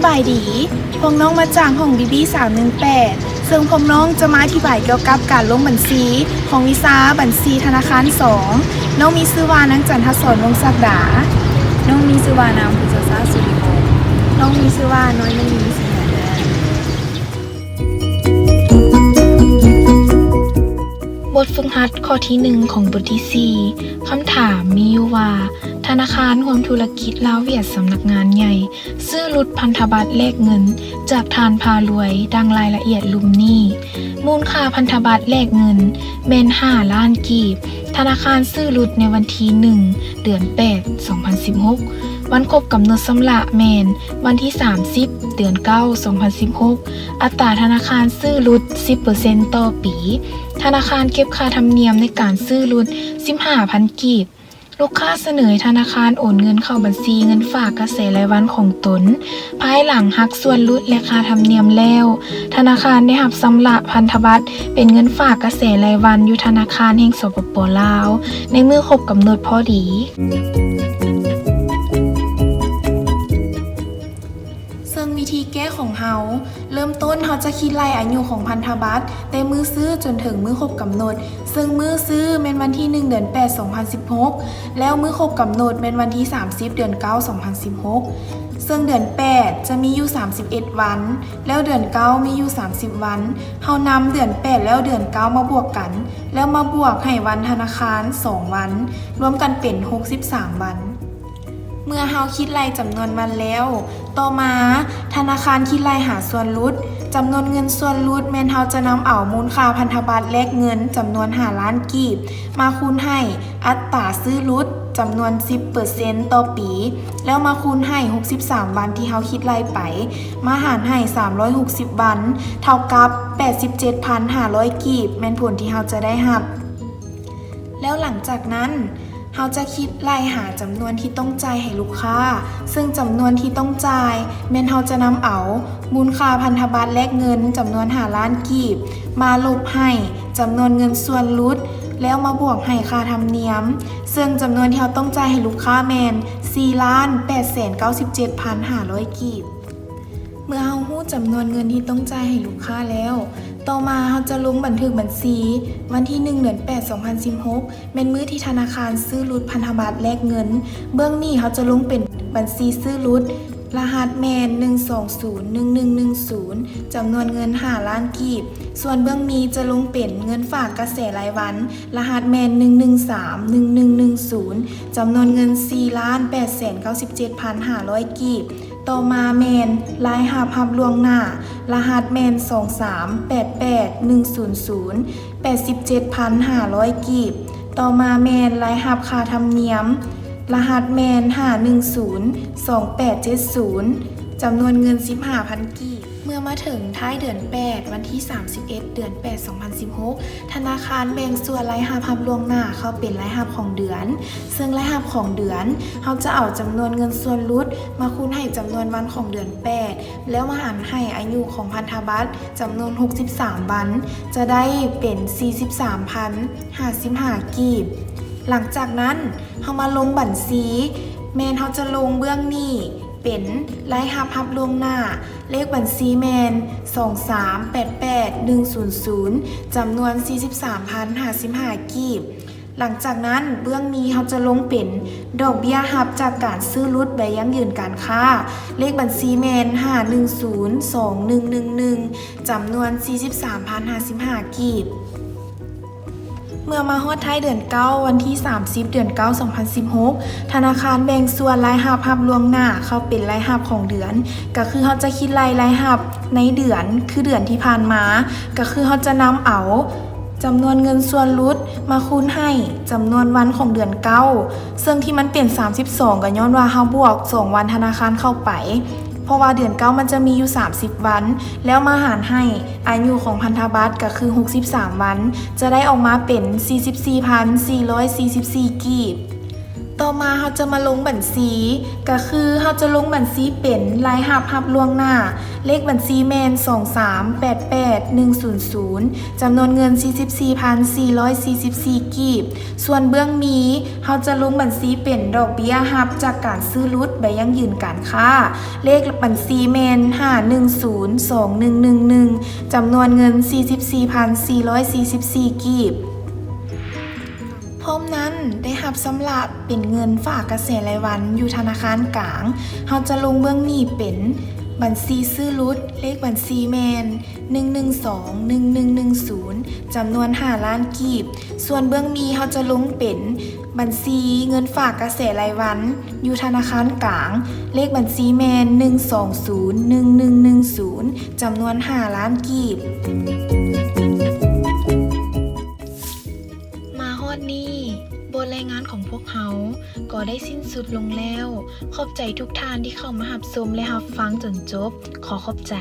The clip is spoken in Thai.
บายดีพวกน้องมาจากห้องBB318ซึ่งพวกน้องจะมาอธิบายเกี่ยวกับการลงบัญชีของวีซ่าบัญชีธนาคาร2น้องมีชื่อว่านางจันทศร วงศ์ศักดาน้องมีชื่อว่านางพิจารสุริพงศ์น้องมีชื่อว่าน้อยมณีสิงห์แดนบทฝึกหัดข้อที่1ของบทที่4คำถามมีอยู่ว่าธนาคารรวมธุรกิจลาวเวียดสำนักงานใหญ่ซื้อรุดพันธบัตรแลกเงินจากทานพารวยดังรายละเอียดลุ่มนี้มูลค่าพันธบัตรแลกเงินแม่น5 ล้านกีบธนาคารซื้อรุดในวันที่1เดือน8 2016วันครบกำหนดชำระแม่นวันที่30เดือน9 2016อัตราธนาคารซื้อรุด 10% ต่อปีธนาคารเก็บค่าธรรมเนียมในการซื้อรุด 15,000 กีบลูกค้าเสนอธนาคารโอนเงินเข้าบัญชีเงินฝากกระแสรายวันของตนภายหลังหักส่วนลดและค่าธรรมเนียมแล้วธนาคารได้รับชำระพันธบัตรเป็นเงินฝากกระแสรายวันอยู่ธนาคารแห่งสปป.ลาวในเมื่อครบกำหนดพอดีซึ่งวิธีแก้ของเฮาเริ่มต้นเฮาจะคิดไล่อายุของพันธบัตรแต่มือซื้อจนถึงมือครบกำหนดซึ่งมือซื้อเป็นวันที่1เดือน8 2016แล้วมือครบกำหนดเป็นวันที่30เดือน9 2016ซึ่งเดือน8จะมีอยู่31วันแล้วเดือน9มีอยู่30วันเฮานำเดือน8แล้วเดือน9มาบวกกันแล้วมาบวกให้วันธนาคาร2วันรวมกันเป็น63วันเมื่อเฮาคิดรายจำนวนวันแล้วต่อมาธนาคารคิดรายหาส่วนลดจำนวนเงินส่วนลดแม่นเฮาจะนำเอามูลค่าพันธบัตรแลกเงินจำนวน5 ล้านกีบมาคูณให้อัตราซื้อลดจำนวน 10% ต่อปีแล้วมาคูณให้63วันที่เฮาคิดรายไปมาหารให้360วันเท่ากับ 87,500 กีบแม่นผลที่เฮาจะได้รับแล้วหลังจากนั้นเฮาจะคิดรายหาจำนวนที่ต้องจ่ายให้ลูกค้าซึ่งจำนวนที่ต้องจ่ายแม่นเฮาจะนำเอามูลค่าพันธบัตรแลกเงินจำนวน5 ล้านกีบมาลบให้จำนวนเงินส่วนลดแล้วมาบวกให้ค่าธรรมเนียมซึ่งจำนวนที่เฮาต้องจ่ายให้ลูกค้าแม่น 4,897,500 กีบเมื่อเฮาฮู้จำนวนเงินที่ต้องจ่ายให้ลูกค้าแล้วต่อมาเฮาจะลงบันทึกบัญชีวันที่1เดือน8 2016เป็นมื้อที่ธนาคารซื้อรุดพันธบัตรแลกเงินเบื้องนี้เฮาจะลงเป็นบัญชีซื้อรุดรหัสแมน1201110จำนวนเงิน5 ล้านกีบส่วนเบื้องนี้จะลงเป็นเงินฝากกระแสรายวันรหัสแมน1131110จำนวนเงิน 4,897,500 กีบต่อมาแมนรายหับล่วงหน้ารหัสแมน2388100 87,500 กีบต่อมาแมนรายหับค่าธรรมเนียมรหัสแมน5102870จำนวนเงิน 15,000 กีบเมื่อมาถึงท้ายเดือน8วันที่31เดือน8 2016ธนาคารแบ่งส่วนรายหับล่วงหน้าเข้าเป็นรายหับของเดือนซึ่งรายหับของเดือนเราจะเอาจำนวนเงินส่วนลดมาคูณให้จำนวนวันของเดือน8แล้วมาหารให้อายุของพันธบัตรจำนวน63วันจะได้เป็น 43,055 กีบหลังจากนั้นเรามาลงบัญชีแมนเราจะลงเบื้องนี้เป็นรายหับล่วงหน้าเลขบัญชีแมน2388100จำนวน 43,055 กีบหลังจากนั้นเบื้องนี้เราจะลงเป็นดอกเบี้ยหับจากการซื้อรุดใบยั่งยืนการค้าเลขบัญชีแมน5102111จำนวน 43,055 กีบเมื่อมาฮอดท้ายเดือน9วันที่30เดือน9 2016ธนาคารแบ่งส่วนรายหับล่วงหน้าเข้าเป็นรายหับของเดือนก็คือเขาจะคิดรายหับในเดือนคือเดือนที่ผ่านมาก็คือเขาจะนำเอาจำนวนเงินส่วนลดมาคูณให้จำนวนวันของเดือน9ซึ่งที่มันเป็น32ก็ย้อนว่าเฮาบวก2วันธนาคารเข้าไปเพราะว่าเดือน9มันจะมีอยู่30วันแล้วมาหารให้อายุของพันธบัตรก็คือ63วันจะได้ออกมาเป็น 44,444 กีบต่อ ต่อมาเราจะมาลงบัญชีก็คือเราจะลงบัญชีเป็นรายรับล่วงหน้าเลขบัญชีแมน2388100จำนวนเงิน 44,444 กีบส่วนเบื้องมีเราจะลงบัญชีเป็นดอกเบี้ยรับจากการซื้อรุดใบยั่งยืนการค้าเลขบัญชีแมน5102111จำนวนเงิน 44,444 กีบพร้อมนั้นได้รับสำหรับเป็นเงินฝากเกษตรรายวันอยู่ธนาคารกลางเราจะลงเบื้องนี้เป็นบัญชีซื้อรุดเลขบัญชีแมน1121110จำนวน5ล้านกีบส่วนเบื้องมีเราจะลงเป็นบัญชีเงินฝากเกษตรรายวันอยู่ธนาคารกลางเลขบัญชีแมน1201110จำนวน5ล้านกีบมาฮอดนี้บทรายงานของพวกเขาก็ได้สิ้นสุดลงแล้วขอบใจทุกท่านที่เข้ามารับชมและรับฟังจนจบขอขอบใจ